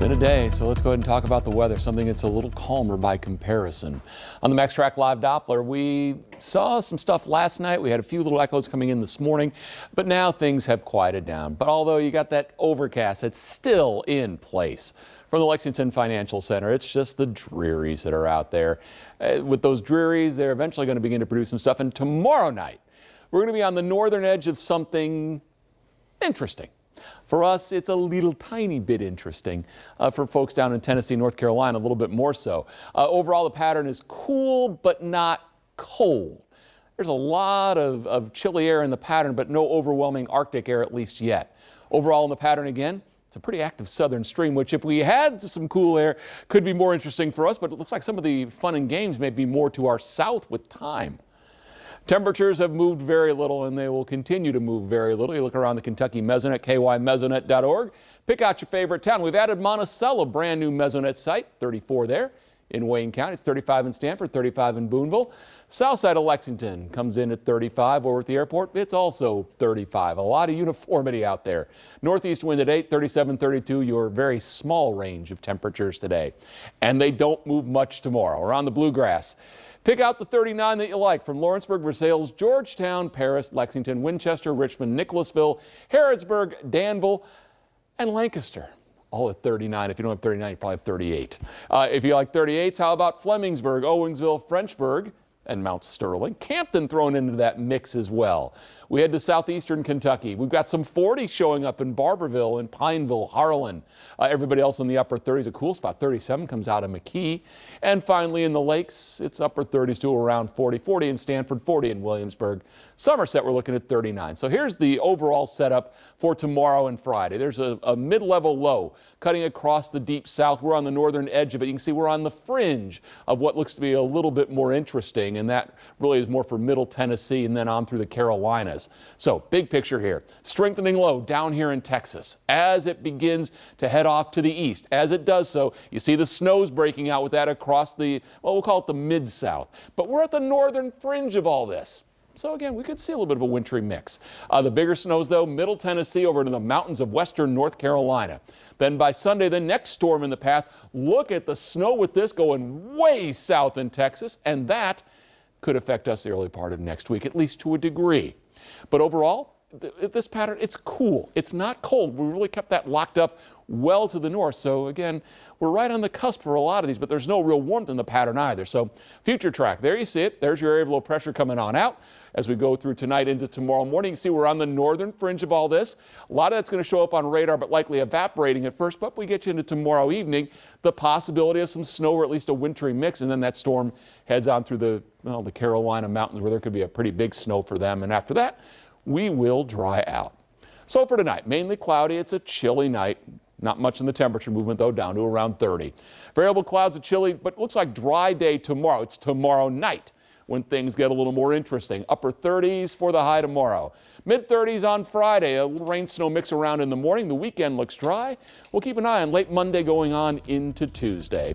Been a day, so let's go ahead and talk about the weather, something that's a little calmer by comparison. On the MaxTrack Live Doppler, we saw some stuff last night. We had a few little echoes coming in this morning, but now things have quieted down. But although you got that overcast, it's still in place. From the Lexington Financial Center, it's just the drearies that are out there. With those drearies, they're eventually going to begin to produce some stuff. And tomorrow night, we're going to be on the northern edge of something interesting. For us, it's a little tiny bit interesting. For folks down in Tennessee, North Carolina, a little bit more so. Overall, the pattern is cool, but not cold. There's a lot of chilly air in the pattern, but no overwhelming Arctic air, at least yet. Overall in the pattern again, it's a pretty active southern stream, which if we had some cool air, could be more interesting for us, but it looks like some of the fun and games may be more to our south with time. Temperatures have moved very little, and they will continue to move very little. You look around the Kentucky Mesonet, kymesonet.org. Pick out your favorite town. We've added Monticello, brand new Mesonet site, 34 there in Wayne County. It's 35 in Stanford, 35 in Boonville. South side of Lexington comes in at 35. Over at the airport, it's also 35. A lot of uniformity out there. Northeast wind at 8, 37, 32, your very small range of temperatures today. And they don't move much tomorrow. Around the bluegrass, pick out the 39 that you like from Lawrenceburg, Versailles, Georgetown, Paris, Lexington, Winchester, Richmond, Nicholasville, Harrodsburg, Danville, and Lancaster. All at 39. If you don't have 39, you probably have 38. If you like 38s, how about Flemingsburg, Owensville, Frenchburg, and Mount Sterling? Campton thrown into that mix as well. We head to southeastern Kentucky. We've got some 40s showing up in Barberville and Pineville, Harlan. Everybody else in the upper 30s, a cool spot. 37 comes out of McKee. And finally in the lakes, it's upper 30s to around 40. 40 in Stanford, 40 in Williamsburg. Somerset, we're looking at 39. So here's the overall setup for tomorrow and Friday. There's a mid-level low cutting across the deep south. We're on the northern edge of it. You can see we're on the fringe of what looks to be a little bit more interesting, and that really is more for middle Tennessee and then on through the Carolinas. So big picture here. Strengthening low down here in Texas as it begins to head off to the east. As it does so, you see the snows breaking out with that across the, well, we'll call it the mid-south. But we're at the northern fringe of all this. So again, we could see a little bit of a wintry mix. The bigger snows, though, middle Tennessee over to the mountains of western North Carolina. Then by Sunday, the next storm in the path. Look at the snow with this going way south in Texas, and that could affect us the early part of next week, at least to a degree. But overall, this pattern, it's cool. It's not cold. We really kept that locked up well to the north. So again, we're right on the cusp for a lot of these, but there's no real warmth in the pattern either. So future track, there you see it. There's your area of low pressure coming on out. As we go through tonight into tomorrow morning, you see we're on the northern fringe of all this. A lot of that's going to show up on radar, but likely evaporating at first. But we get you into tomorrow evening, the possibility of some snow or at least a wintry mix. And then that storm heads on through the Carolina mountains where there could be a pretty big snow for them. And after that, we will dry out. So for tonight, mainly cloudy. It's a chilly night. Not much in the temperature movement, though, down to around 30. Variable clouds are chilly, but looks like dry day tomorrow. It's tomorrow night when things get a little more interesting. Upper 30s for the high tomorrow. Mid-30s on Friday. A little rain-snow mix around in the morning. The weekend looks dry. We'll keep an eye on late Monday going on into Tuesday.